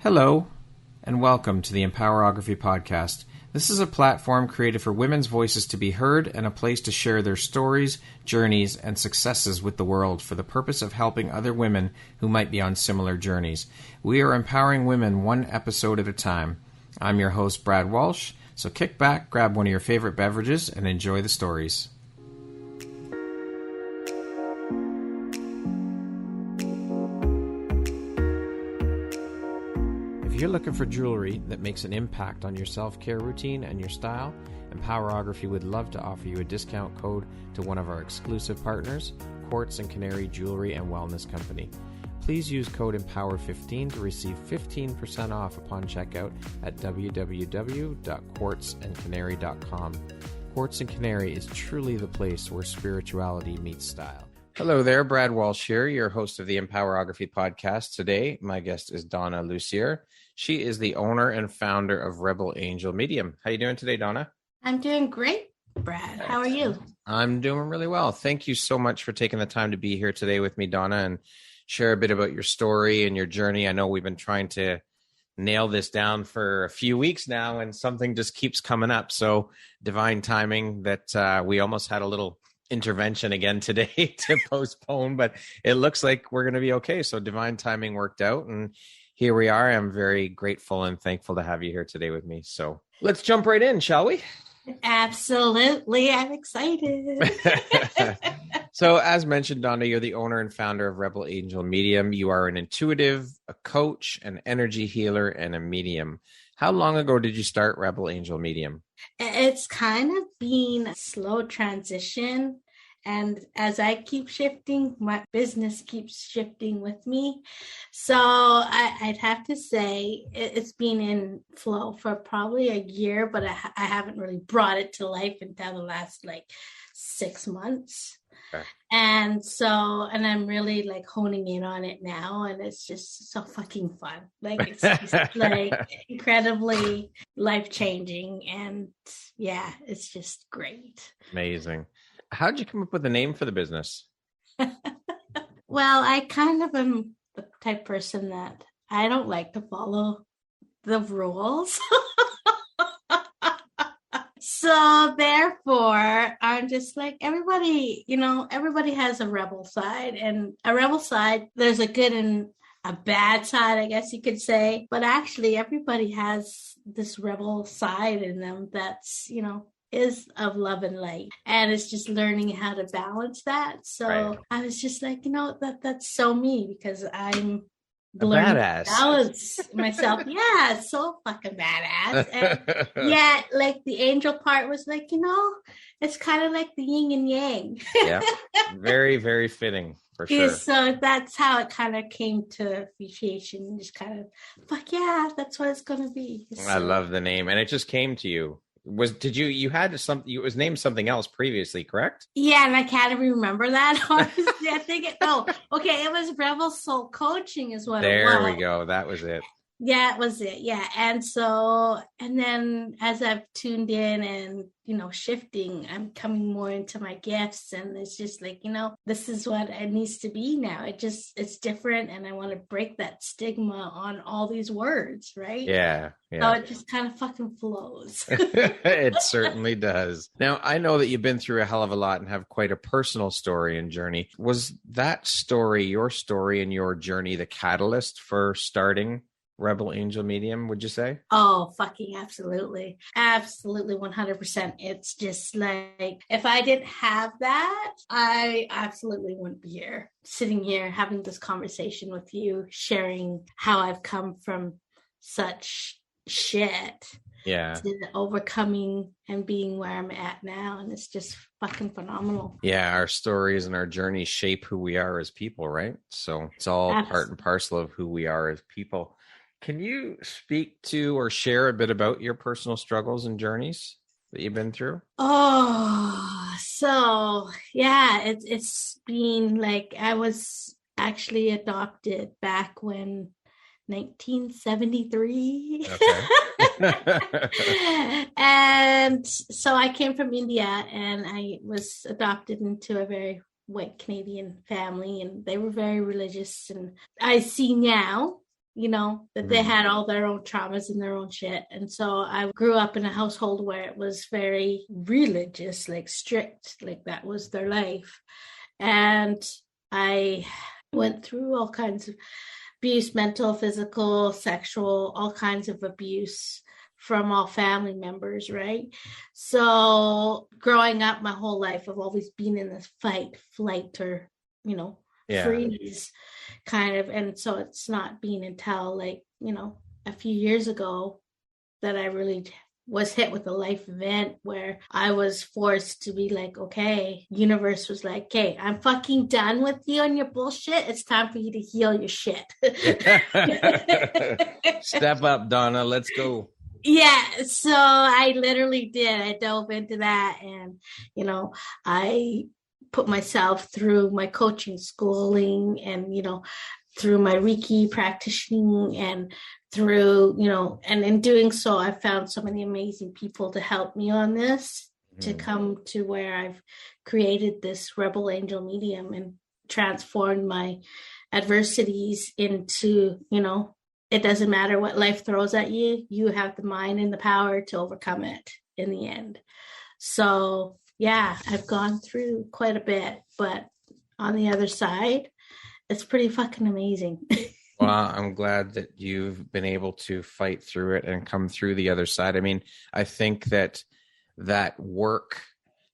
Hello, and welcome to the Empowerography Podcast. This is a platform created for women's voices to be heard and a place to share their stories, journeys, and successes with the world for the purpose of helping other women who might be on similar journeys. We are empowering women one episode at a time. I'm your host, Brad Walsh, so kick back, grab one of your favorite beverages, and enjoy the stories. If you're looking for jewelry that makes an impact on your self-care routine and your style, Empowerography would love to offer you a discount code to one of our exclusive partners, Quartz & Canary Jewelry and Wellness Company. Please use code EMPOWER15 to receive 15% off upon checkout at www.quartzandcanary.com. Quartz & Canary is truly the place where spirituality meets style. Hello there, Brad Walsh here, your host of the Empowerography Podcast. Today, my guest is Dawna Lucier. She is the owner and founder of Rebel Angel Medium. How are you doing today, Dawna? I'm doing great, Brad. How are you? I'm doing really well. Thank you so much for taking the time to be here today with me, Dawna, and share a bit about your story and your journey. I know we've been trying to nail this down for a few weeks now, and something just keeps coming up. So divine timing that we almost had a little intervention again today to postpone, but it looks like we're going to be okay. So divine timing worked out, and here we are. I'm very grateful and thankful to have you here today with me. So let's jump right in, shall we? Absolutely. I'm excited. So as mentioned, Dawna, you're the owner and founder of Rebel Angel Medium. You are an intuitive, a coach, an energy healer, and a medium. How long ago did you start Rebel Angel Medium? It's kind of been a slow transition. And as I keep shifting, my business keeps shifting with me. So I'd have to say it's been in flow for probably a year, but I haven't really brought it to life until the last 6 months. Okay. And I'm really honing in on it now, and it's just so fucking fun. It's just incredibly life-changing, and yeah, it's just great. Amazing. How'd you come up with the name for the business? Well, I kind of am the type of person that I don't like to follow the rules. So therefore, I'm just everybody, everybody has a rebel side, and a rebel side, there's a good and a bad side, I guess you could say. But actually, everybody has this rebel side in them that's, is of love and light. And it's just learning how to balance that. So right. I was just that's so me, because I'm learning to balance myself. Yeah, so fucking badass. And yeah, the angel part was it's kind of like the yin and yang. Yeah, very, very fitting for sure. So that's how it kind of came to appreciation. Just kind of, fuck yeah, that's what it's going to be. So, I love the name. And it just came to you. You had something, it was named something else previously, correct? Yeah, and I can't even remember that. I think it was Rebel Soul Coaching is what it was. There we go. That was it. Yeah, it was it. Yeah. And then as I've tuned in and, shifting, I'm coming more into my gifts, and it's just this is what it needs to be now. It's different, and I want to break that stigma on all these words, right? Yeah. So it just kind of fucking flows. It certainly does. Now, I know that you've been through a hell of a lot and have quite a personal story and journey. Was that story, your story and your journey, the catalyst for starting Rebel Angel Medium, would you say? Oh, fucking absolutely. Absolutely, 100%. It's just if I didn't have that, I absolutely wouldn't be here, sitting here having this conversation with you, sharing how I've come from such shit. Yeah. To overcoming and being where I'm at now. And it's just fucking phenomenal. Yeah. Our stories and our journeys shape who we are as people, right? So it's all part and parcel of who we are as people. Can you speak to or share a bit about your personal struggles and journeys that you've been through? Oh, so yeah, it's been I was actually adopted back when 1973. Okay. And so I came from India, and I was adopted into a very white Canadian family, and they were very religious. And I see now that they had all their own traumas and their own shit. And so I grew up in a household where it was very religious, like strict, like that was their life. And I went through all kinds of abuse, mental, physical, sexual, all kinds of abuse from all family members, right? So growing up my whole life, I've always been in this fight, flight, or, freeze kind of. And so it's not been until a few years ago that I really was hit with a life event where I was forced to be like, okay, universe was like, okay, I'm fucking done with you and your bullshit. It's time for you to heal your shit. Step up, Dawna. Let's go. Yeah. So I literally did. I dove into that, and, I put myself through my coaching schooling and, through my Reiki practicing, and through, and in doing so, I found so many amazing people to help me on this, to come to where I've created this Rebel Angel medium and transformed my adversities into, it doesn't matter what life throws at you, you have the mind and the power to overcome it in the end. So yeah, I've gone through quite a bit, but on the other side, it's pretty fucking amazing. Well, I'm glad that you've been able to fight through it and come through the other side. I mean, I think that work,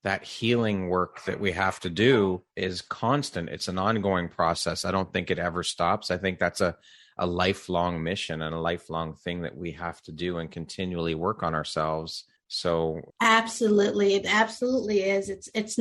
that healing work that we have to do is constant. It's an ongoing process. I don't think it ever stops. I think that's a lifelong mission and a lifelong thing that we have to do and continually work on ourselves. So absolutely, it absolutely is. It's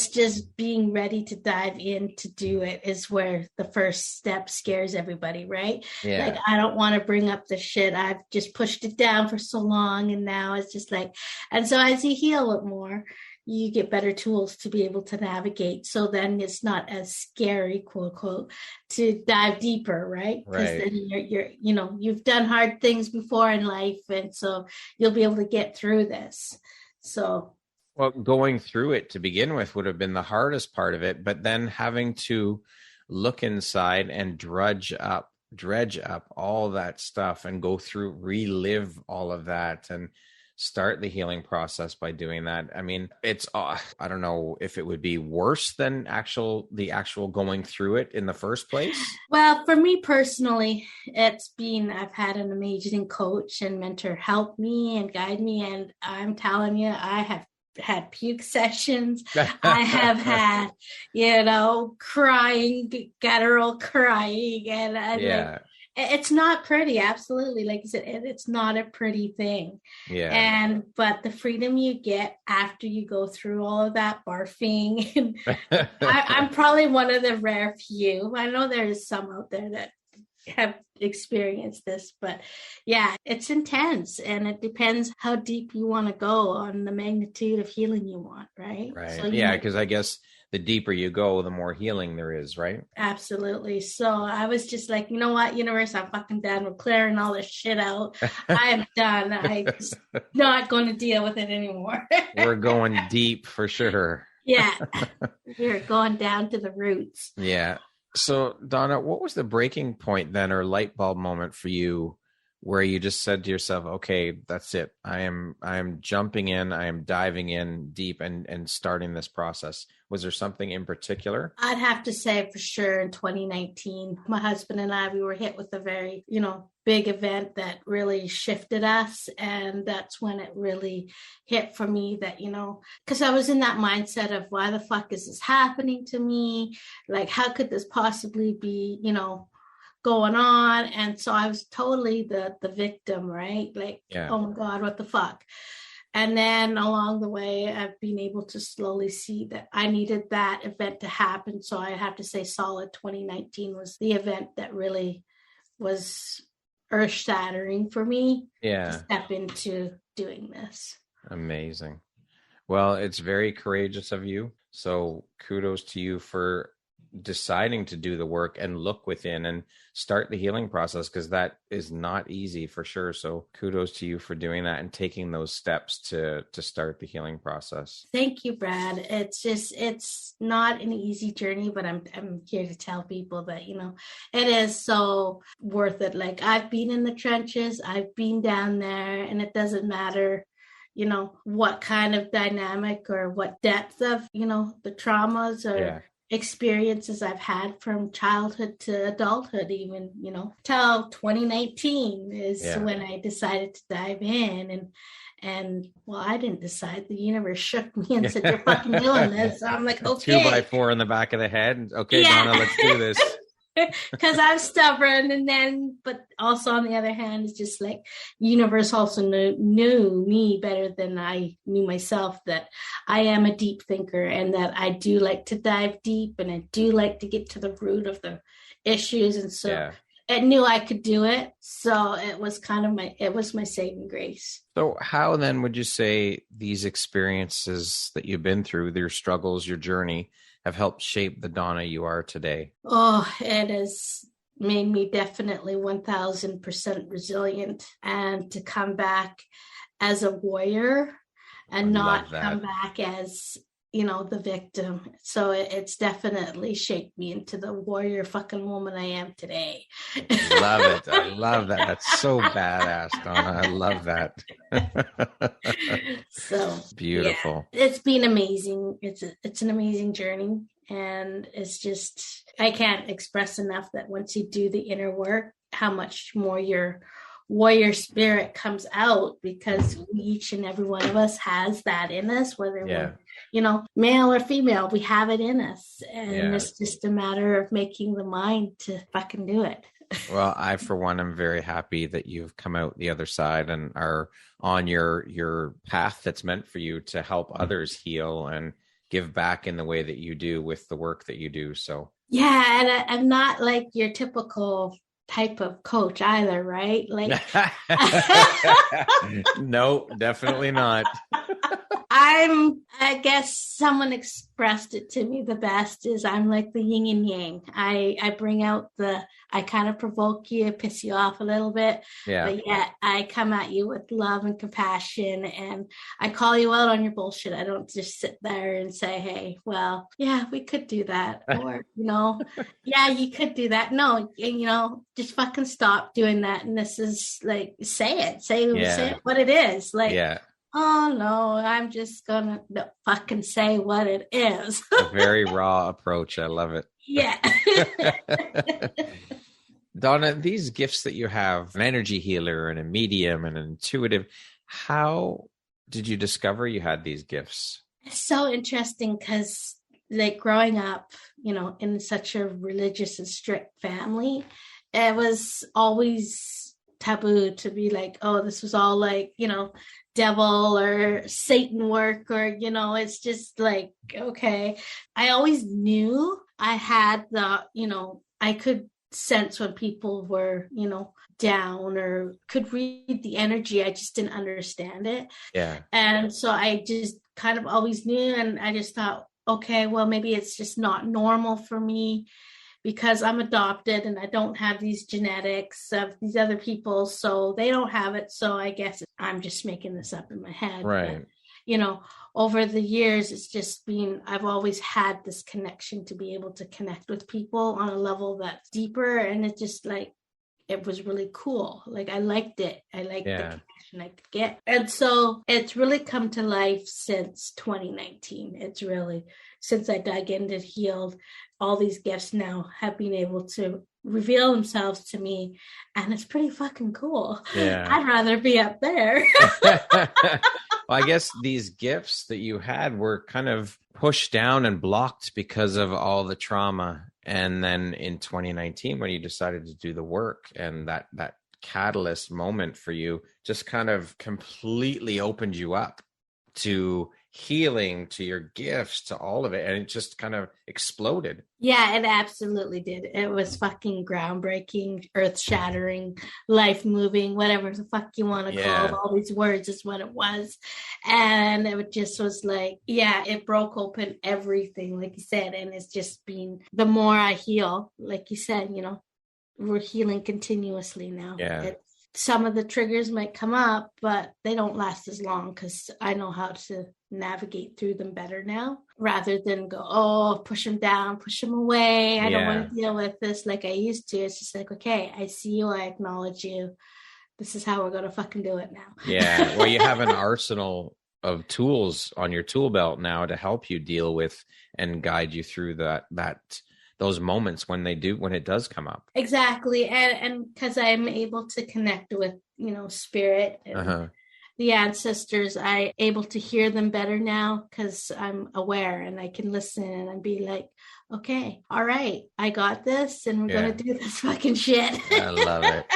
just being ready to dive in to do it is where the first step scares everybody, right? Yeah. Like, I don't want to bring up the shit. I've just pushed it down for so long, and now it's just like, and so as you heal it more, you get better tools to be able to navigate. So then it's not as scary, quote unquote, to dive deeper, right? Because then you've done hard things before in life, and so you'll be able to get through this. So, well, going through it to begin with would have been the hardest part of it, but then having to look inside and dredge up all that stuff and go through, relive all of that, and start the healing process by doing that. I mean, it's, I don't know if it would be worse than the actual going through it in the first place. Well, for me personally, I've had an amazing coach and mentor help me and guide me. And I'm telling you, I have had puke sessions. I have had, crying, guttural crying. And it's not pretty. Absolutely. Like I said, it's not a pretty thing. Yeah. But the freedom you get after you go through all of that barfing, and I'm probably one of the rare few. I know there's some out there that have experienced this, but yeah, it's intense, and it depends how deep you want to go on the magnitude of healing you want, right? Right. So because I guess the deeper you go, the more healing there is, right? Absolutely. So I was just like, you know what, universe, I'm fucking done with clearing all this shit out. I am done. I'm just not going to deal with it anymore. We're going deep for sure. Yeah. We're going down to the roots. Yeah. So Dawna, what was the breaking point then, or light bulb moment for you, where you just said to yourself, okay, that's it. I am jumping in, I am diving in deep and starting this process. Was there something in particular? I'd have to say for sure in 2019, my husband and I, we were hit with a very, big event that really shifted us. And that's when it really hit for me that, because I was in that mindset of, why the fuck is this happening to me? Like, how could this possibly be, going on? And so I was totally the victim, right? Like, Oh my God, what the fuck? And then along the way, I've been able to slowly see that I needed that event to happen. So I have to say solid 2019 was the event that really was earth-shattering for me to step into doing this. Amazing. Well, it's very courageous of you. So kudos to you for deciding to do the work and look within and start the healing process, because that is not easy for sure. So kudos to you for doing that and taking those steps to start the healing process. Thank you, Brad. It's not an easy journey, but I'm here to tell people that, it is so worth it. Like, I've been in the trenches, I've been down there, and it doesn't matter what kind of dynamic or what depth of, the traumas or experiences I've had from childhood to adulthood, even, till 2019 is when I decided to dive in. And well, I didn't decide. The universe shook me and said, "You're fucking doing this." So I'm like, okay. 2x4 in the back of the head. Okay, Dawna, let's do this. Because I'm stubborn, but also on the other hand, it's just like universe also knew me better than I knew myself, that I am a deep thinker and that I do like to dive deep and I do like to get to the root of the issues. And so it knew I could do it. So it was kind of my saving grace. So how then would you say these experiences that you've been through, your struggles, your journey, have helped shape the Dawna you are today? Oh, it has made me definitely 1000% resilient, and to come back as a warrior and not come back as, the victim. So it's definitely shaped me into the warrior fucking woman I am today. Love it. I love that. That's so badass, Dawna. I love that. So beautiful. Yeah, it's been amazing. It's an amazing journey. And it's just, I can't express enough that once you do the inner work, how much more your warrior spirit comes out, because each and every one of us has that in us, whether we're, male or female, we have it in us. And it's just a matter of making the mind to fucking do it. Well, I, for one, am very happy that you've come out the other side and are on your path that's meant for you to help others heal and give back in the way that you do with the work that you do. So yeah, and I'm not like your typical type of coach either, right? Like no, definitely not. I guess someone expressed it to me the best is I'm like the yin and yang. I bring out I kind of provoke you, piss you off a little bit, but yet I come at you with love and compassion, and I call you out on your bullshit. I don't just sit there and say, hey, well, yeah, we could do that. Or, yeah, you could do that. No, just fucking stop doing that. And this is like, say it what it is. Like, oh no, I'm just gonna fucking say what it is. A very raw approach. I love it. Yeah. Dawna, these gifts that you have, an energy healer and a medium and an intuitive, how did you discover you had these gifts? It's so interesting because like growing up, in such a religious and strict family, it was always taboo to be like, oh, this was all like, devil or Satan work, or, it's just like, okay. I always knew I had I could sense when people were, down, or could read the energy. I just didn't understand it. Yeah. And so I just kind of always knew, and I just thought, okay, well, maybe it's just not normal for me because I'm adopted and I don't have these genetics of these other people, so they don't have it. So I guess I'm just making this up in my head. Right. But, over the years, it's just been, I've always had this connection to be able to connect with people on a level that's deeper. And it just like, it was really cool. Like, I liked it. I liked the connection I could get. And so it's really come to life since 2019. It's really, since I dug into healed, all these gifts now have been able to reveal themselves to me. And it's pretty fucking cool. Yeah. I'd rather be up there. Well, I guess these gifts that you had were kind of pushed down and blocked because of all the trauma. And then in 2019, when you decided to do the work, and that catalyst moment for you just kind of completely opened you up to healing to your gifts to all of it, and it just kind of exploded. Yeah, it absolutely did. It was fucking groundbreaking, earth-shattering, life-moving, whatever the fuck you want to call it. All these words is what it was. And it just was like, yeah, it broke open everything, like you said. And it's just been, the more I heal, like you said, you know, we're healing continuously now. Yeah. Some of the triggers might come up, but they don't last as long because I know how to navigate through them better now, rather than go, oh, push them down, push them away. I don't want to deal with this like I used to. It's just like, okay, I see you, I acknowledge you. This is how we're going to fucking do it now. Yeah. Well, you have an arsenal of tools on your tool belt now to help you deal with and guide you through those moments when it does come up. Exactly. And because I'm able to connect with, you know, spirit and the ancestors, I'm able to hear them better now because I'm aware and I can listen and be like, okay, all right, I got this and we're going to do this fucking shit. I love it.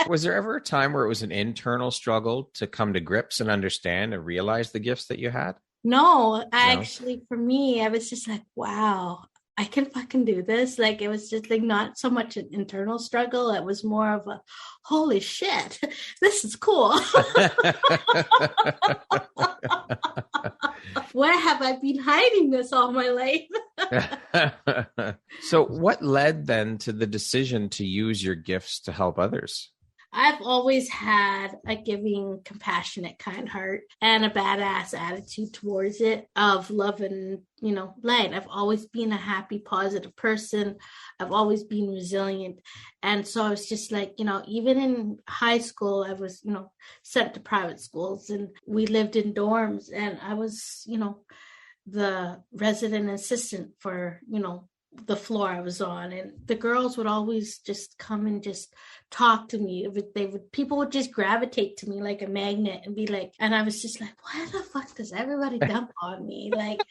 Was there ever a time where it was an internal struggle to come to grips and understand and realize the gifts that you had? No, actually, for me, I was just like, wow, I can fucking do this. Like, it was just like not so much an internal struggle. It was more of a, holy shit, this is cool. Where have I been hiding this all my life? So what led then to the decision to use your gifts to help others? I've always had a giving, compassionate, kind heart and a badass attitude towards it of love and, you know, light. I've always been a happy, positive person. I've always been resilient. And so I was just like, you know, even in high school, I was, you know, sent to private schools and we lived in dorms and I was, you know, the resident assistant for, you know, the floor I was on, and the girls would always just come and just talk to me. People would just gravitate to me like a magnet and be like, and I was just like, why the fuck does everybody dump on me? Like,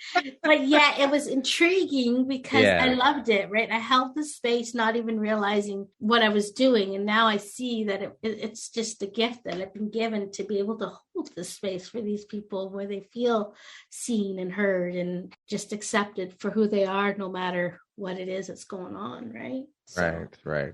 but yeah, it was intriguing because I loved it, right? I held the space, not even realizing what I was doing. And now I see that it's just a gift that I've been given to be able to hold the space for these people where they feel seen and heard and just accepted for who they are, no matter what it is that's going on, right? So. Right.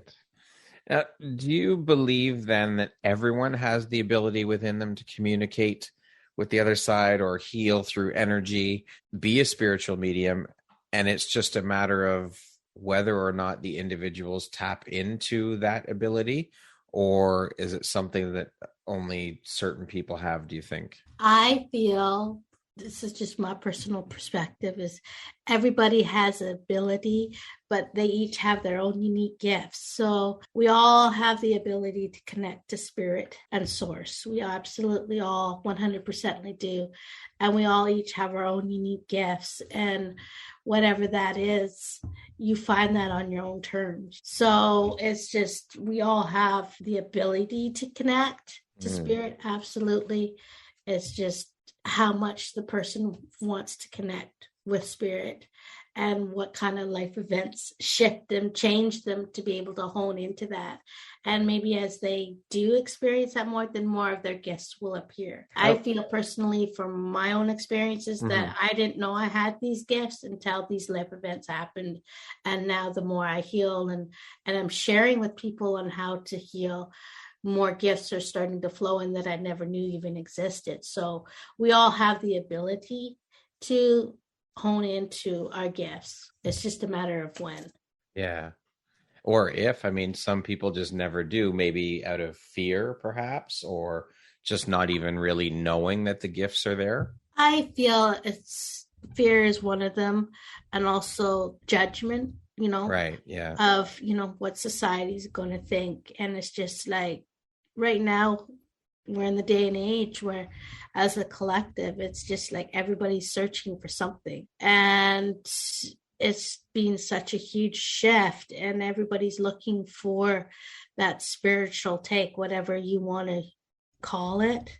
Do you believe then that everyone has the ability within them to communicate with the other side or heal through energy, be a spiritual medium, and it's just a matter of whether or not the individuals tap into that ability, or is it something that only certain people have, do you think? I feel, this is just my personal perspective, is everybody has an ability, but they each have their own unique gifts. So we all have the ability to connect to spirit and source. We absolutely all 100% do. And we all each have our own unique gifts. And whatever that is, you find that on your own terms. So it's just, we all have the ability to connect to spirit. Absolutely. It's just how much the person wants to connect with spirit and what kind of life events shift them, change them to be able to hone into that. And maybe as they do experience that more, then more of their gifts will appear. I feel personally from my own experiences that I didn't know I had these gifts until these life events happened. And now the more I heal and I'm sharing with people on how to heal, more gifts are starting to flow in that I never knew even existed. So we all have the ability to hone into our gifts. It's just a matter of when. Yeah. Or if, I mean, some people just never do, maybe out of fear, perhaps, or just not even really knowing that the gifts are there. I feel fear is one of them, and also judgment, you know, right? Yeah. Of, you know, what society's going to think. And it's just like, right now, we're in the day and age where as a collective, it's just like everybody's searching for something. And it's been such a huge shift and everybody's looking for that spiritual take, whatever you want to call it,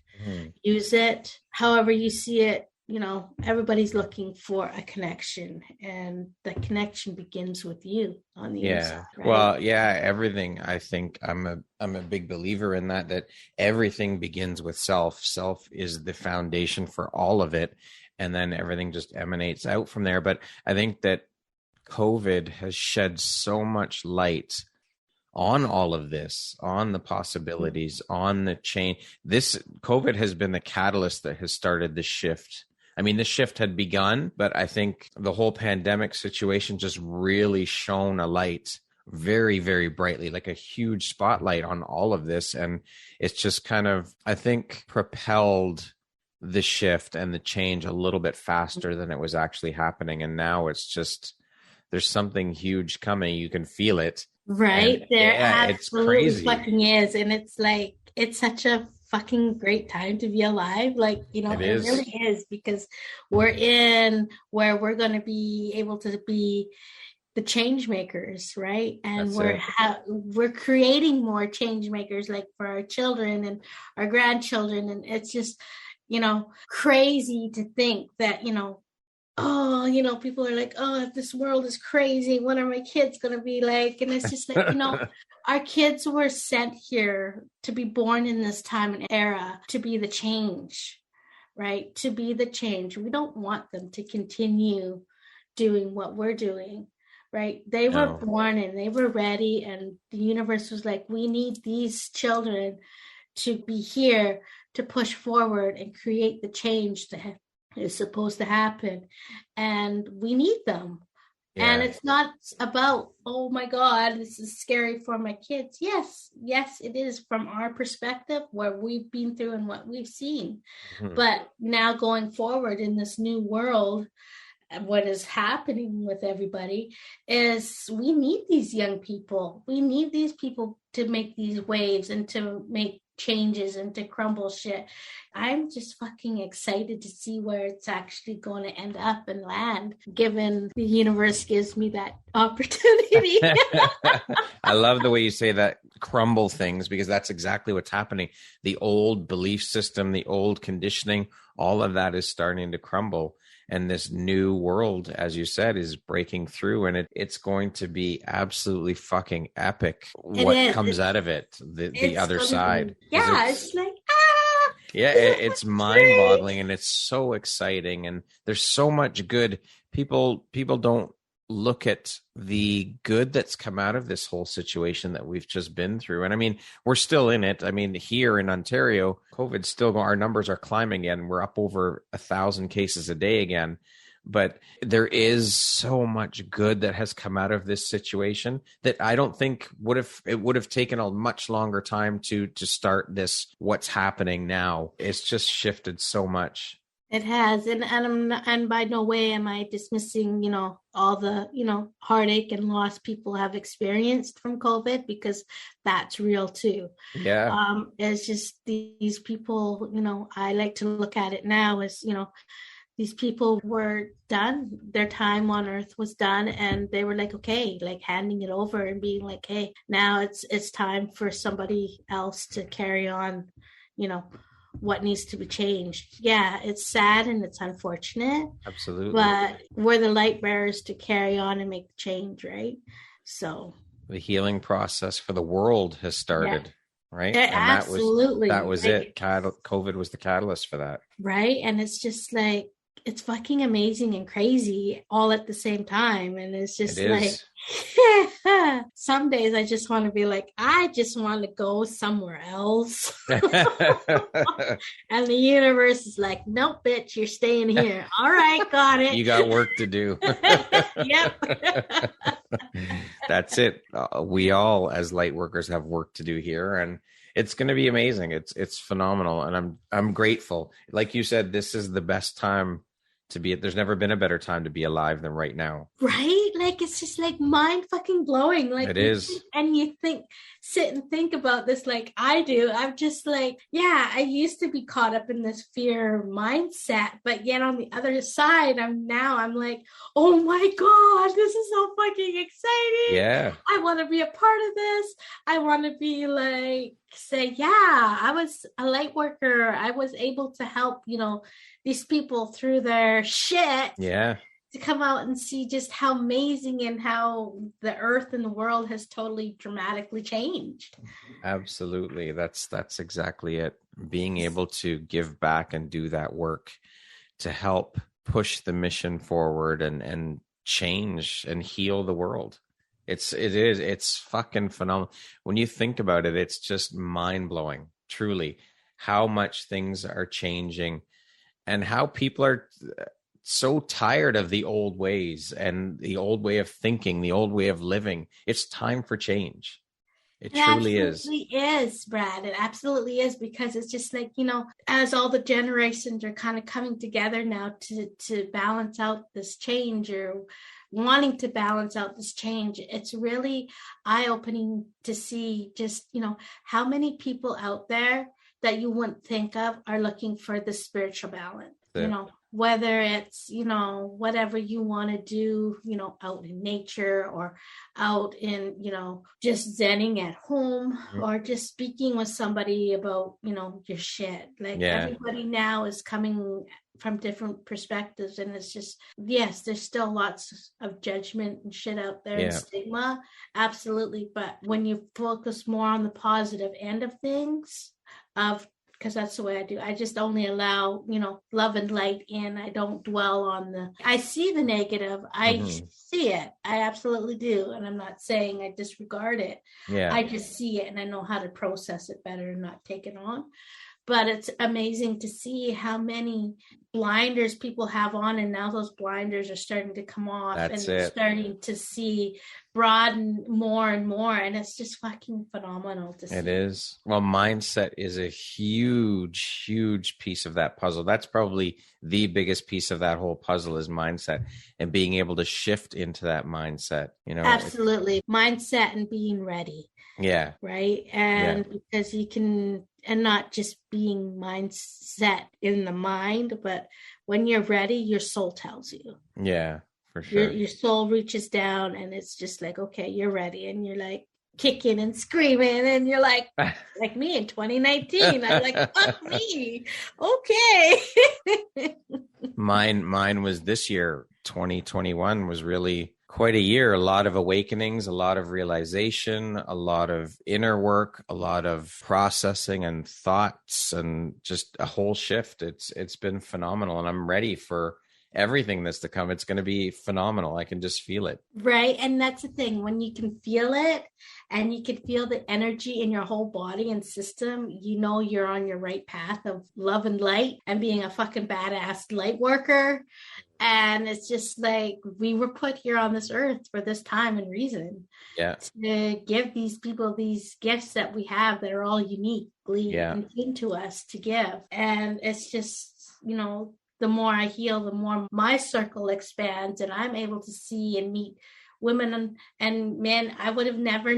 use it, however you see it. You know, everybody's looking for a connection, and the connection begins with you on the inside. Right? Well, yeah, everything. I think I'm a big believer in that everything begins with self. Self is the foundation for all of it. and then everything just emanates out from there. But I think that COVID has shed so much light on all of this, on the possibilities, on the change. This COVID has been the catalyst that has started the shift. I mean, the shift had begun, but I think the whole pandemic situation just really shone a light very, very brightly, like a huge spotlight on all of this. And it's just kind of, I think, propelled the shift and the change a little bit faster than it was actually happening. And now it's just, there's something huge coming. You can feel it. Right. And there absolutely it's crazy. fucking is. And it's like, it's such a fucking great time to be alive. Like, you know, it really is, because we're in where we're going to be able to be the change makers, right? And we're creating more change makers, like for our children and our grandchildren. And it's just, you know, crazy to think that, you know, oh, you know, people are like, oh, if this world is crazy, what are my kids going to be like? And it's just like, you know, our kids were sent here to be born in this time and era, to be the change, right? To be the change. We don't want them to continue doing what we're doing, right? They were born and they were ready, and the universe was like, we need these children to be here to push forward and create the change that is supposed to happen, and we need them. And it's not about, oh my God, this is scary for my kids. Yes, it is from our perspective, where we've been through and what we've seen. But now going forward in this new world, what is happening with everybody is we need these young people. We need these people to make these waves and to make changes and to crumble shit. I'm just fucking excited to see where it's actually going to end up and land, given the universe gives me that opportunity. I love the way you say that, crumble things, because that's exactly what's happening. The old belief system, the old conditioning, all of that is starting to crumble. And this new world, as you said, is breaking through, and it's going to be absolutely fucking epic. What comes out of it, the other side. It's like, it's mind-boggling, and it's so exciting, and there's so much good. People don't look at the good that's come out of this whole situation that we've just been through. And I mean, we're still in it. I mean, here in Ontario, COVID's still, our numbers are climbing again. We're up over 1,000 cases a day again. But there is so much good that has come out of this situation that I don't think it would have taken a much longer time to start this, what's happening now. It's just shifted so much. It has, and by no way am I dismissing, you know, all the, you know, heartache and loss people have experienced from COVID, because that's real too. Yeah. It's just these people, you know, I like to look at it now as, you know, these people were done. Their time on earth was done, and they were like, okay, like handing it over and being like, hey, now it's time for somebody else to carry on, you know, what needs to be changed. Yeah, it's sad and it's unfortunate. Absolutely. But we're the light bearers to carry on and make the change, right? So the healing process for the world has started, right? Yeah, and absolutely. That was it. COVID was the catalyst for that. Right. And it's just like, it's fucking amazing and crazy all at the same time. And it's just like, some days I just want to be like, I just want to go somewhere else. And the universe is like, nope, bitch, you're staying here. All right, got it. You got work to do. Yep. That's it. We all, as light workers, have work to do here, and it's going to be amazing. It's phenomenal, and I'm grateful. Like you said, this is the best time to be. There's never been a better time to be alive than right now. Right? Like, it's just like mind fucking blowing. Like, it is. And you sit and think about this like I do. I'm just like, yeah, I used to be caught up in this fear mindset, but yet on the other side, I'm like, oh my God, this is so fucking exciting. Yeah. I want to be a part of this. I want to be like, say, yeah, I was a light worker. I was able to help, you know, these people through their shit. Yeah. To come out and see just how amazing and how the earth and the world has totally dramatically changed. Absolutely. That's exactly it. Being able to give back and do that work to help push the mission forward and change and heal the world. It's fucking phenomenal. When you think about it, it's just mind-blowing, truly, how much things are changing and how people are so tired of the old ways and the old way of thinking, the old way of living. It's time for change. It truly is. It absolutely is, Brad. It absolutely is, because it's just like, as all the generations are kind of coming together now to balance out this change, or wanting to balance out this change, it's really eye-opening to see just, how many people out there that you wouldn't think of are looking for the spiritual balance. Yeah. Whether it's, whatever you want to do, out in nature, or out in, just zenning at home, or just speaking with somebody about, your shit. Like, everybody now is coming from different perspectives, and it's just, yes, there's still lots of judgment and shit out there, and stigma. Absolutely. But when you focus more on the positive end of things, because that's the way I do. I just only allow, love and light in. I don't dwell on I see the negative. I see it. I absolutely do. And I'm not saying I disregard it. Yeah. I just see it, and I know how to process it better and not take it on. But it's amazing to see how many blinders people have on, and now those blinders are starting to come off, starting to see broaden more and more. And it's just fucking phenomenal to see. It is. Well, mindset is a huge, huge piece of that puzzle. That's probably the biggest piece of that whole puzzle is mindset, and being able to shift into that mindset. Absolutely. Mindset and being ready. Yeah. Right. And because you can, and not just being mindset in the mind, but when you're ready, your soul tells you. Yeah, for sure. Your soul reaches down, and it's just like, okay, you're ready. And you're like kicking and screaming, and you're like me in 2019. I'm like, fuck me. Okay. Mine was this year. 2021 was really quite a year. A lot of awakenings, a lot of realization, a lot of inner work, a lot of processing and thoughts, and just a whole shift. It's been phenomenal, and I'm ready for everything that's to come. It's going to be phenomenal. I can just feel it. Right. And that's the thing, when you can feel it and you can feel the energy in your whole body and system, you're on your right path of love and light and being a fucking badass light worker. And it's just like, we were put here on this earth for this time and reason. Yeah. To give these people these gifts that we have that are all uniquely into us to give. And it's just, the more I heal, the more my circle expands, and I'm able to see and meet women and men I would have never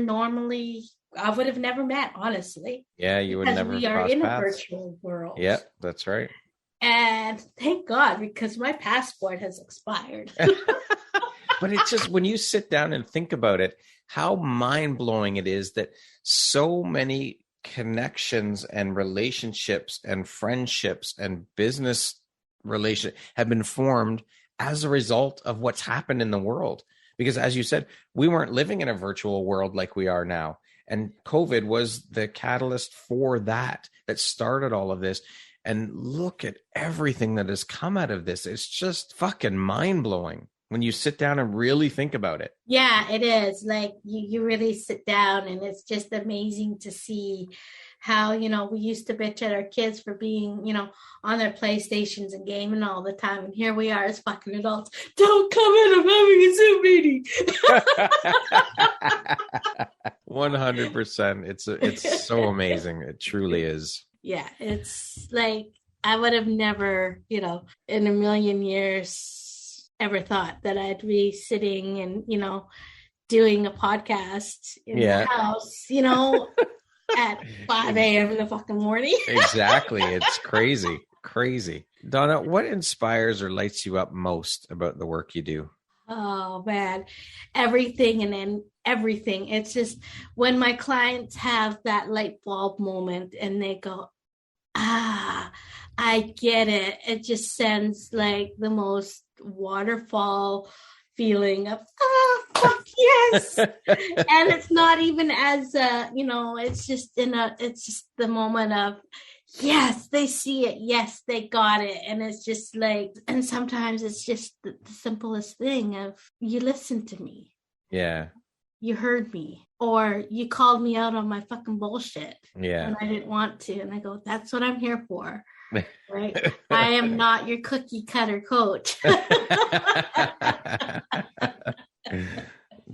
met, honestly. Yeah, you would never. We are in a virtual world. Yeah, that's right. And thank God, because my passport has expired. But it's just, when you sit down and think about it, how mind-blowing it is that so many connections and relationships and friendships and business relations have been formed as a result of what's happened in the world. Because as you said, we weren't living in a virtual world like we are now. And COVID was the catalyst for that started all of this. And look at everything that has come out of this. It's just fucking mind-blowing when you sit down and really think about it. Yeah, it is. Like, you really sit down, and it's just amazing to see how, we used to bitch at our kids for being, on their PlayStations and gaming all the time. And here we are as fucking adults. Don't come in, I'm having a Zoom meeting. 100%. It's so amazing. It truly is. Yeah, it's like, I would have never, in a million years ever thought that I'd be sitting and, doing a podcast in the house, at 5 a.m. in the fucking morning. Exactly. It's crazy. Dawna, what inspires or lights you up most about the work you do? Oh, man. Everything and then everything. It's just when my clients have that light bulb moment and they go, I get it. It just sends like the most waterfall feeling of, fuck yes. And it's not even as, it's just it's just the moment of, yes, they see it. Yes, they got it. And it's just like, and sometimes it's just the simplest thing of, you listened to me. Yeah. You heard me, or you called me out on my fucking bullshit. Yeah. And I didn't want to. And I go, that's what I'm here for. Right. I am not your cookie cutter coach.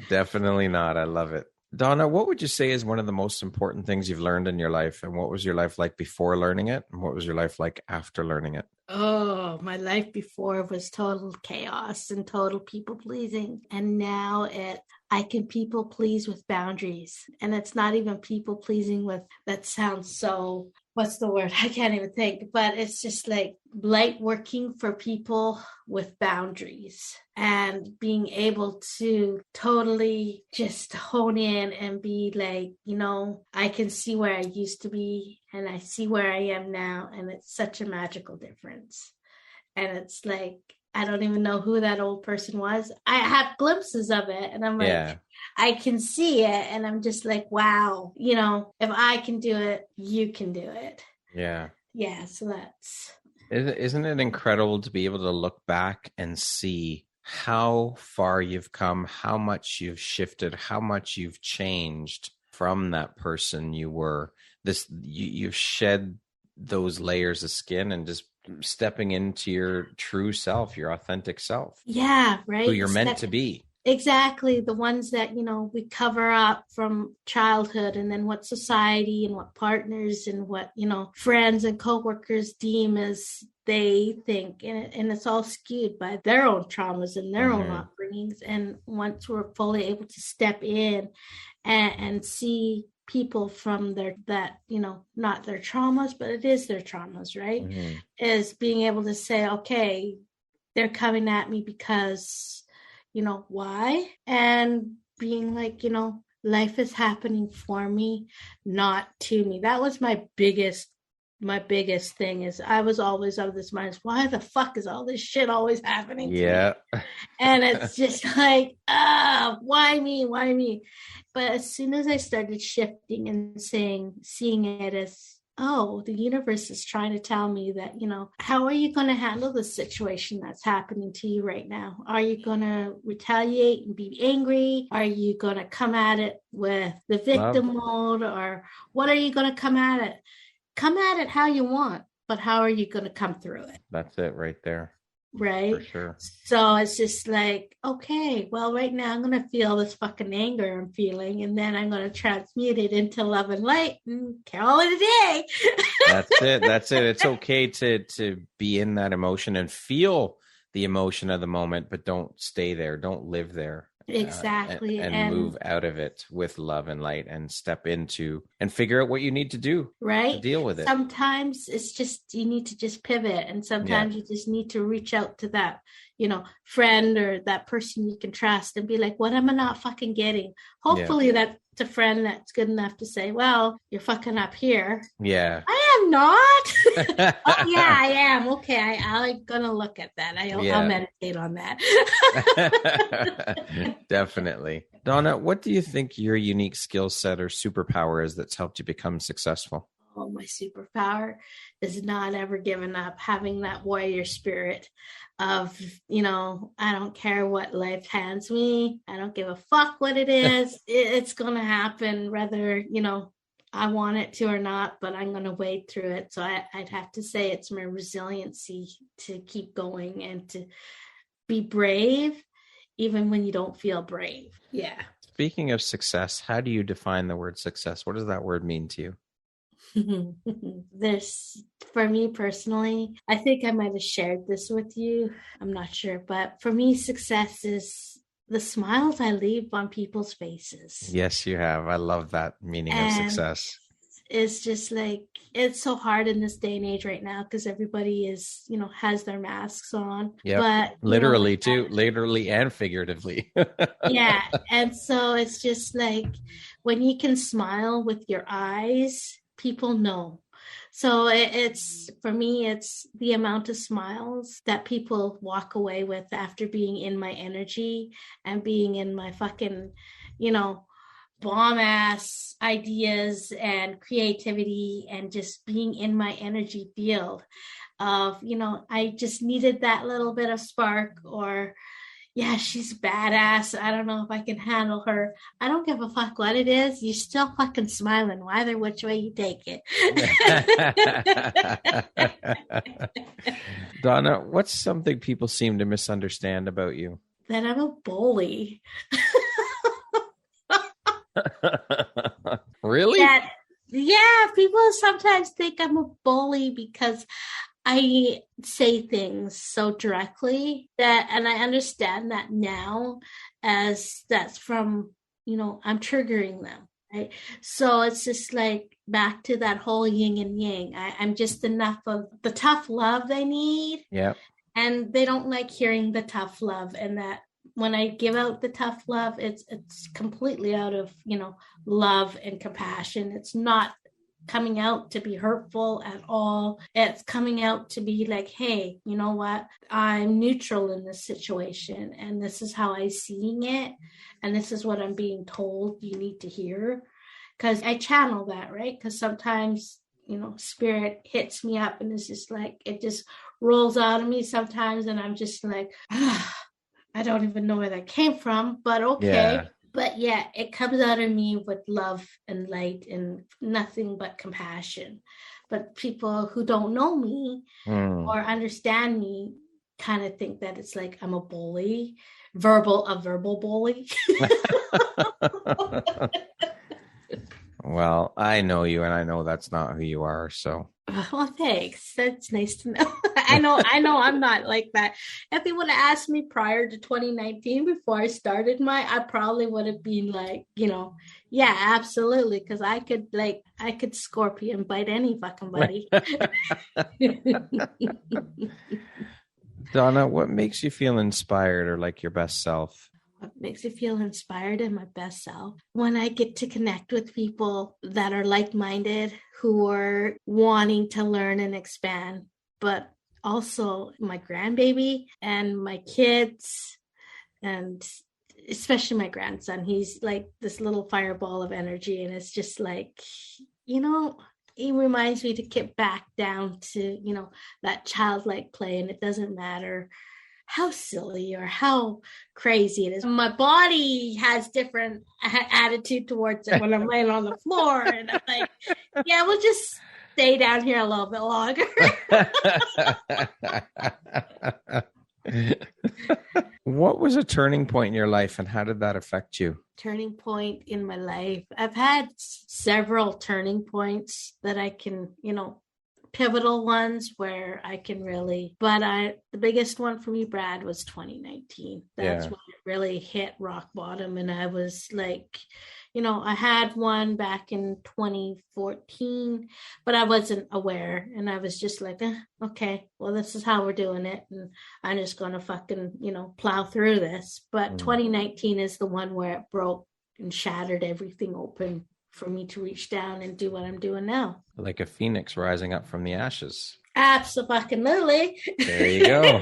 Definitely not. I love it. Dawna, what would you say is one of the most important things you've learned in your life? And what was your life like before learning it? And what was your life like after learning it? Oh, my life before was total chaos and total people pleasing. And now I can people please with boundaries. And it's not even people pleasing with, that sounds so, what's the word? I can't even think, but it's just like light working for people with boundaries and being able to totally just hone in and be like, I can see where I used to be and I see where I am now. And it's such a magical difference. And it's like, I don't even know who that old person was. I have glimpses of it and I'm like, I can see it. And I'm just like, wow, if I can do it, you can do it. Yeah. Yeah. So that's. Isn't it incredible to be able to look back and see how far you've come, how much you've shifted, how much you've changed from that person you were? You've shed those layers of skin and just stepping into your true self, your authentic self. Yeah, right. Who you're meant to be. Exactly. The ones that, we cover up from childhood, and then what society and what partners and what, friends and coworkers deem as they think. And it's all skewed by their own traumas and their own upbringings. And once we're fully able to step in and see people from not their traumas, but it is their traumas, right? Mm-hmm. Is being able to say, okay, they're coming at me because, why? And being like, life is happening for me, not to me. That was my biggest thing is I was always of this mind, why the fuck is all this shit always happening to me? And it's just like, why me? But as soon as I started shifting and seeing it as, oh, the universe is trying to tell me that, how are you going to handle the situation that's happening to you right now? Are you going to retaliate and be angry? Are you going to come at it with the victim mode? Or what are you going to come at it? Come at it how you want, but how are you going to come through it? That's it right there. Right? For sure. So it's just like, okay, well, right now I'm going to feel this fucking anger I'm feeling, and then I'm going to transmute it into love and light and call it a day. That's it. It's okay to be in that emotion and feel the emotion of the moment, but don't stay there. Don't live there. Exactly. And move out of it with love and light and step into and figure out what you need to do to deal with it. Sometimes it's just, you need to just pivot, and sometimes you just need to reach out to that, friend or that person you can trust and be like, what am I not fucking getting? Hopefully that's a friend that's good enough to say, well, you're fucking up here. Yeah. I am not. Oh, yeah, I am. Okay. I'm going to look at that. I'll meditate on that. Definitely. Dawna, what do you think your unique skill set or superpower is that's helped you become successful? Oh, my superpower is not ever giving up, having that warrior spirit of, I don't care what life hands me. I don't give a fuck what it is. It's going to happen whether, I want it to or not, but I'm going to wade through it. So I'd have to say it's my resiliency to keep going and to be brave, even when you don't feel brave. Yeah. Speaking of success, how do you define the word success? What does that word mean to you? For me personally, I think I might have shared this with you. I'm not sure, but for me, success is the smiles I leave on people's faces. Yes, you have. I love that meaning of success. It's just like, it's so hard in this day and age right now because everybody is, has their masks on. Yeah, but literally too, literally and figuratively. Yeah. And so it's just like when you can smile with your eyes, people know. So it's, for me, it's the amount of smiles that people walk away with after being in my energy and being in my fucking, bomb ass ideas and creativity, and just being in my energy field of, I just needed that little bit of spark, or yeah, she's badass. I don't know if I can handle her. I don't give a fuck what it is. You're still fucking smiling, either which way you take it. Dawna, what's something people seem to misunderstand about you? That I'm a bully. Really? Yeah, people sometimes think I'm a bully because I say things so directly and I understand that now, as that's from, I'm triggering them, right? So it's just like back to that whole yin and yang. I'm just enough of the tough love they need. Yeah. And they don't like hearing the tough love, and that when I give out the tough love, it's completely out of, love and compassion. It's not coming out to be hurtful at all. It's coming out to be like, hey, you know what? I'm neutral in this situation, and this is how I'm seeing it, and this is what I'm being told you need to hear. Because I channel that, right? Because sometimes, spirit hits me up, and it's just like, it just rolls out of me sometimes, and I'm just like, I don't even know where that came from, but okay. Yeah. But yeah, it comes out of me with love and light and nothing but compassion. But people who don't know me or understand me kind of think that it's like I'm a bully, a verbal bully. Well, I know you, and I know that's not who you are, so. Well, thanks. That's nice to know. I know I'm not like that. If they would have asked me prior to 2019, before I started I probably would have been like, yeah, absolutely. Because I could scorpion bite any fucking buddy. Dawna, what makes you feel inspired or like your best self? What makes me feel inspired and my best self? When I get to connect with people that are like-minded, who are wanting to learn and expand, but also my grandbaby and my kids, and especially my grandson. He's like this little fireball of energy, and it's just like, he reminds me to get back down to, that childlike play, and it doesn't matter how silly or how crazy it is. My body has different attitude towards it when I'm laying on the floor, and I'm like, yeah, we'll just stay down here a little bit longer. What was a turning point in your life, and how did that affect you? Turning point in my life. I've had several turning points that I can, pivotal ones where I can really, but the biggest one for me, Brad, was 2019. That's when it really hit rock bottom. And I was like, I had one back in 2014, but I wasn't aware. And I was just like, okay, well, this is how we're doing it. And I'm just going to fucking, plow through this. But 2019 is the one where it broke and shattered everything open for me to reach down and do what I'm doing now. Like a phoenix rising up from the ashes. Absolutely. There you go.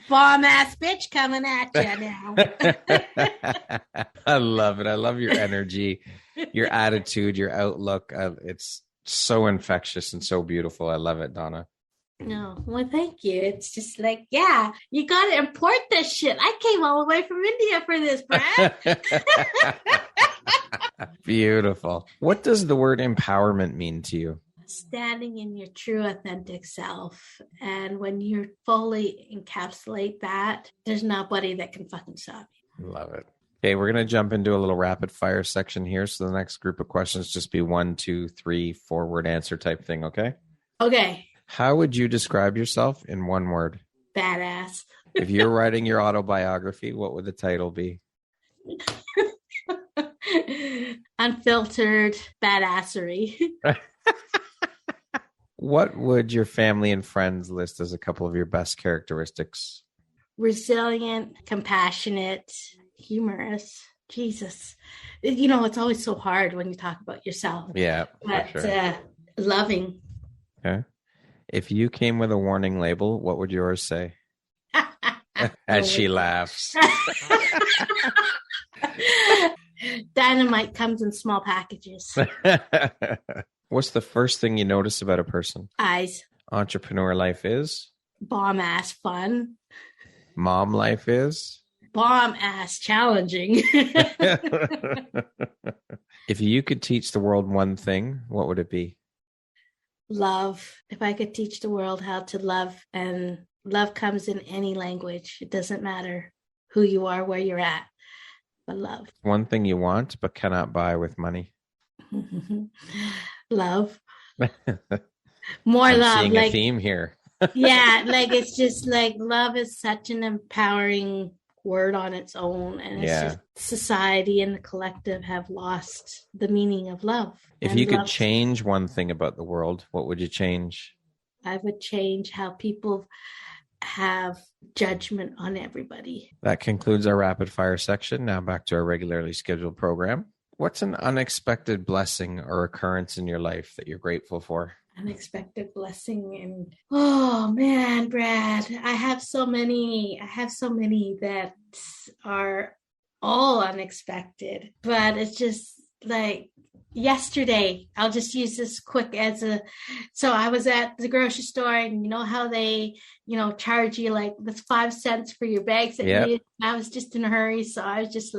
Bomb ass bitch coming at you now. I love it. I love your energy, your attitude, your outlook. It's so infectious and so beautiful. I love it, Dawna. No, well, thank you. It's just like, yeah, you got to import this shit. I came all the way from India for this, Brad. Beautiful. What does the word empowerment mean to you? Standing in your true, authentic self. And when you fully encapsulate that, there's nobody that can fucking stop you. Love it. Okay, we're going to jump into a little rapid fire section here. So the next group of questions just be 1, 2, 3, 4-word answer type thing, okay? Okay. How would you describe yourself in one word? Badass. If you're writing your autobiography, what would the title be? Unfiltered badassery. What would your family and friends list as a couple of your best characteristics? Resilient, compassionate, humorous. Jesus. It's always so hard when you talk about yourself. Yeah, but for sure. Loving. Okay. If you came with a warning label, what would yours say? As she laughs. Dynamite comes in small packages. What's the first thing you notice about a person? Eyes. Entrepreneur life is? Bomb ass fun. Mom life is? Bomb ass challenging. If you could teach the world one thing, what would it be? Love. If I could teach the world how to love, and love comes in any language. It doesn't matter who you are, where you're at, but love. One thing you want but cannot buy with money. Love. More I'm love. seeing a theme here. Yeah, it's just love is such an empowering word on its own, and it's just society and the collective have lost the meaning of love. If you could change one thing about the world, what would you change? I would change how people have judgment on everybody. That concludes our rapid fire section. Now back to our regularly scheduled program. What's an unexpected blessing or occurrence in your life that you're grateful for? Unexpected blessing. And oh man, Brad, I have so many that are all unexpected, but it's just yesterday, I'll just use this quick so I was at the grocery store, and you know how they, charge you this 5 cents for your bags. I was just in a hurry. So I was just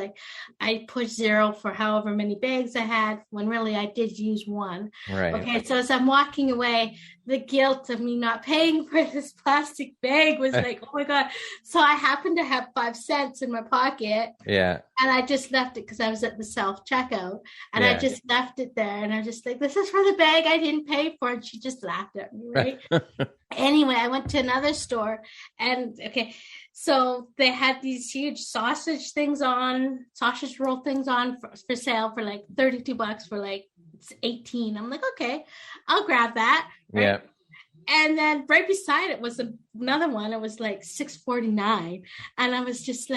I pushed 0 for however many bags I had, when really I did use 1. Right. Okay. So as I'm walking away, the guilt of me not paying for this plastic bag was oh my God. So I happened to have 5 cents in my pocket. Yeah. And I just left it because I was at the self-checkout, and I just left it there. And I was just this is for the bag I didn't pay for. And she just laughed at me, right? Anyway, I went to another store, and so they had these huge sausage roll things on for sale for $32 for 18. I'm okay, I'll grab that. Right? Yeah. And then right beside it was another one. It was $6.49. And I was just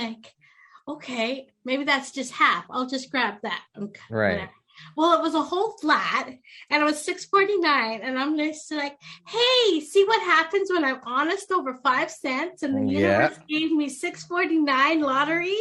okay, maybe that's just half. I'll just grab that. Right. Well, it was a whole flat, and it was $6.49, and I'm just hey, see what happens when I'm honest over 5 cents, and the universe gave me $6.49 lottery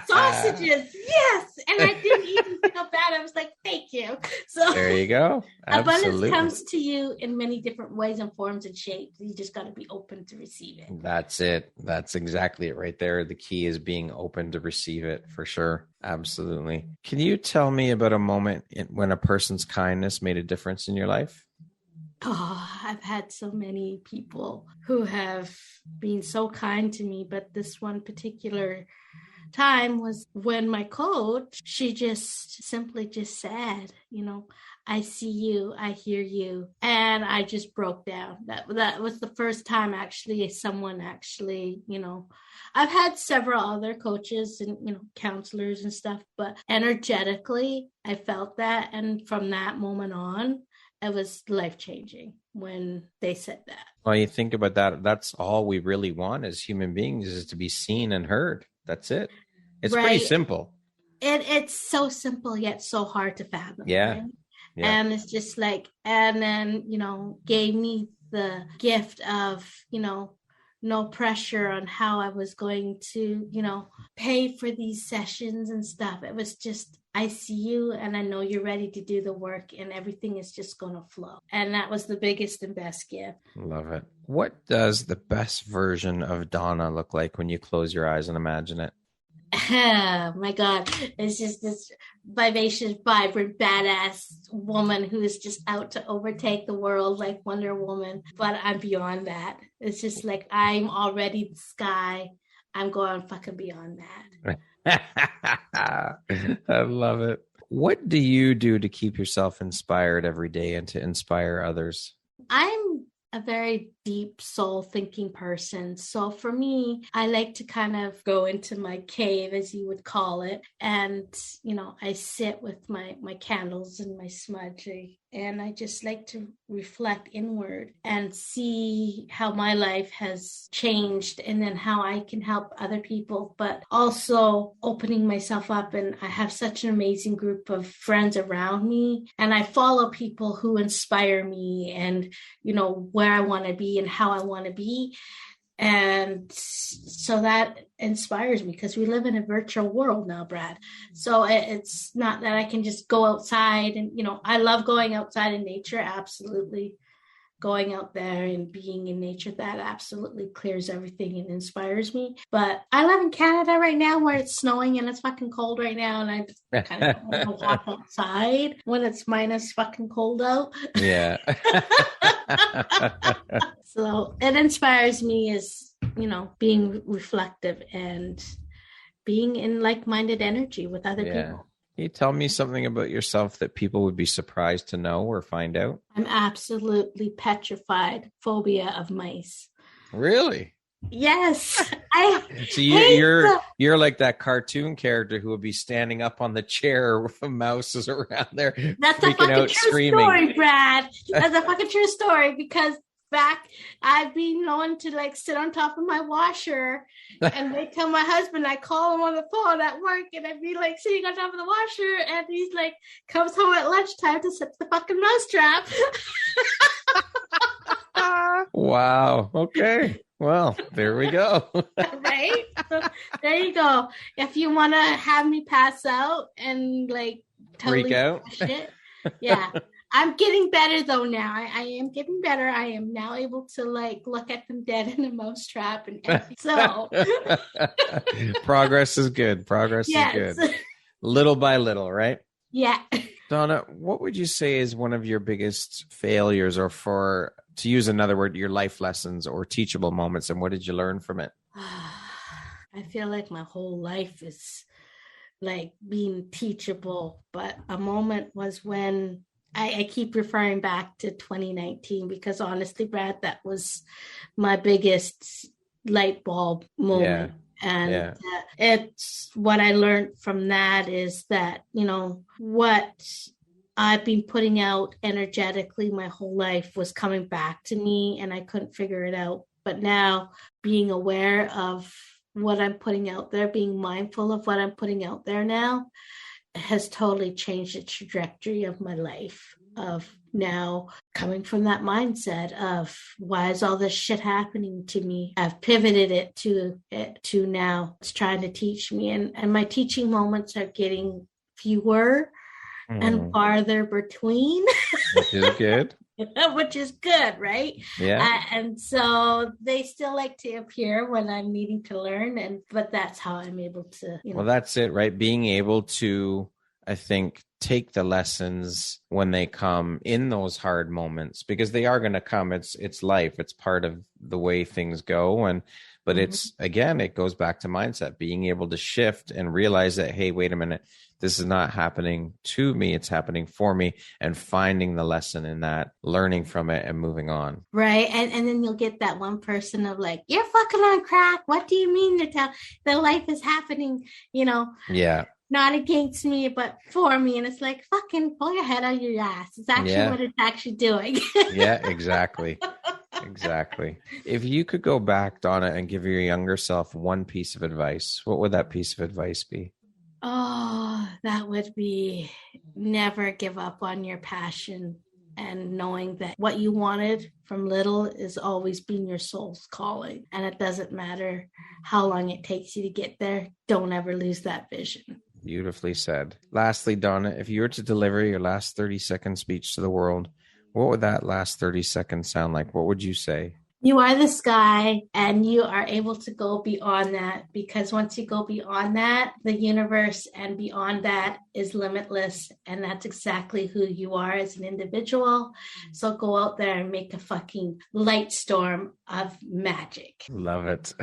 sausages. Yes, and I didn't even feel bad. I was thank you. So there you go. Abundance comes to you in many different ways and forms and shapes. You just got to be open to receive it. That's it. That's exactly it right there. The key is being open to receive it, for sure. Absolutely. Can you tell me about a moment when a person's kindness made a difference in your life? Oh, I've had so many people who have been so kind to me, but this one particular time was when my coach, she just simply just said, I see you, I hear you. And I just broke down. That was the first time someone I've had several other coaches and, counselors and stuff, but energetically, I felt that. And from that moment on, it was life-changing when they said that. Well, you think about that. That's all we really want as human beings, is to be seen and heard. That's it. It's pretty simple. It's so simple, yet so hard to fathom. Yeah. Right? Yeah. And it's just and then, gave me the gift of, no pressure on how I was going to, pay for these sessions and stuff. It was just, I see you and I know you're ready to do the work, and everything is just going to flow. And that was the biggest and best gift. Love it. What does the best version of Dawna look like when you close your eyes and imagine it? Oh my God. It's just this vivacious, vibrant, badass woman who is just out to overtake the world like Wonder Woman. But I'm beyond that. It's just I'm already the sky. I'm going fucking beyond that. I love it. What do you do to keep yourself inspired every day and to inspire others? I'm a very deep soul thinking person. So for me, I like to kind of go into my cave, as you would call it. And, I sit with my candles and my smudge. and I just like to reflect inward and see how my life has changed and then how I can help other people, but also opening myself up. And I have such an amazing group of friends around me, and I follow people who inspire me and, you know, where I want to be and how I want to be. And so that inspires me because we live in a virtual world now, Brad. So it's not that I can just go outside and, you know, I love going outside in nature. Absolutely. Going out there and being in nature, that absolutely clears everything and inspires me. But I live in Canada right now where it's snowing and it's fucking cold right now. And I just kind of want to walk outside when it's minus fucking cold out. Yeah. So it inspires me as, you know, being reflective and being in like-minded energy with other people. Can you tell me something about yourself that people would be surprised to know or find out? I'm absolutely petrified, phobia of mice. Really? Yes. So you're like that cartoon character who would be standing up on the chair with mouses around there. That's a fucking true story, Brad. That's a fucking true story because back I've been known to like sit on top of my washer and wait till my husband, I call him on the phone at work and I'd be like sitting on top of the washer and he's like comes home at lunchtime to set the fucking mousetrap. Wow. Okay. Well, there we go. Right? So there you go. If you want to have me pass out and like totally freak out. Shit, yeah. I'm getting better though now. I am getting better. I am now able to like look at them dead in a mousetrap and everything. So progress is good. Progress is good. Little by little, right? Yeah. Dawna, what would you say is one of your biggest failures, or for, to use another word, your life lessons or teachable moments, and what did you learn from it? I feel like my whole life is like being teachable, but a moment was when I keep referring back to 2019 because honestly, Brad, that was my biggest light bulb moment. And it's what I learned from that is that, you know, what I've been putting out energetically my whole life was coming back to me and I couldn't figure it out. But now being aware of what I'm putting out there, being mindful of what I'm putting out there now, has totally changed the trajectory of my life, of now coming from that mindset of why is all this shit happening to me? I've pivoted it to now it's trying to teach me, and my teaching moments are getting fewer and farther between. Which is good. Which is good, right? Yeah. And so they still like to appear when I'm needing to learn, but that's how I'm able to, you know. Well, that's it, right? Being able to, I think, take the lessons when they come in those hard moments, because they are going to come. It's life. It's part of the way things go. But it's, again, it goes back to mindset, being able to shift and realize that, hey, wait a minute, this is not happening to me. It's happening for me, and finding the lesson in that, learning from it and moving on. Right. And then you'll get that one person of like, you're fucking on crack. What do you mean to tell the life is happening, you know? Yeah. Not against me, but for me. And it's like, fucking pull your head out of your ass. It's actually what it's actually doing. Yeah, exactly. Exactly. If you could go back, Dawna, and give your younger self one piece of advice, what would that piece of advice be? Oh, that would be never give up on your passion, and knowing that what you wanted from little is always been your soul's calling. And it doesn't matter how long it takes you to get there. Don't ever lose that vision. Beautifully said. Lastly, Dawna, if you were to deliver your last 30-second speech to the world, what would that last 30 seconds sound like? What would you say? You are the sky, and you are able to go beyond that, because once you go beyond that, the universe and beyond that is limitless. And that's exactly who you are as an individual. So go out there and make a fucking light storm of magic. Love it.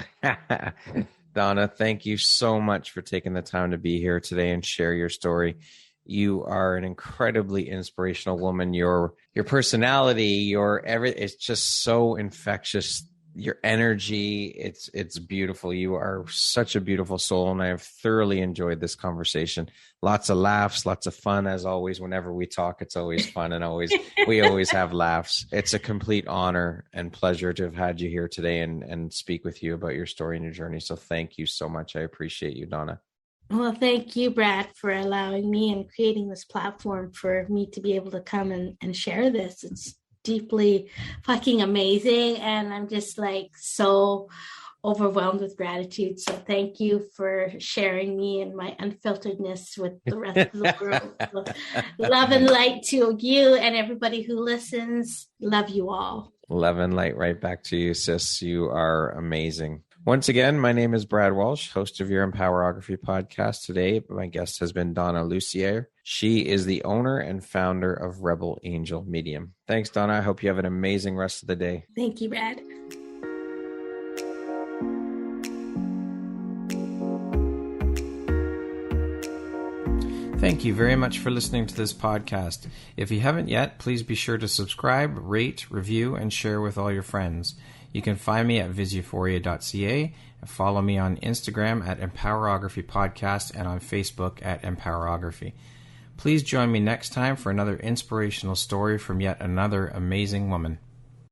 Dawna, thank you so much for taking the time to be here today and share your story. You are an incredibly inspirational woman. Your personality, it's just so infectious. your energy. It's beautiful. You are such a beautiful soul, and I have thoroughly enjoyed this conversation. Lots of laughs, lots of fun, as always. Whenever we talk, it's always fun, and we always have laughs. It's a complete honor and pleasure to have had you here today and speak with you about your story and your journey. So thank you so much. I appreciate you, Dawna. Well, thank you, Brad, for allowing me and creating this platform for me to be able to come and share this. It's deeply fucking amazing. And I'm just like so overwhelmed with gratitude. So thank you for sharing me and my unfilteredness with the rest of the world. So love and light to you and everybody who listens. Love you all. Love and light right back to you, sis. You are amazing. Once again, my name is Brad Walsh, host of your Empowerography Podcast. Today, my guest has been Dawna Lucier. She is the owner and founder of Rebel Angel Medium. Thanks, Dawna. I hope you have an amazing rest of the day. Thank you, Brad. Thank you very much for listening to this podcast. If you haven't yet, please be sure to subscribe, rate, review, and share with all your friends. You can find me at viseuphoria.ca and follow me on Instagram at Empowerography Podcast and on Facebook at Empowerography. Please join me next time for another inspirational story from yet another amazing woman.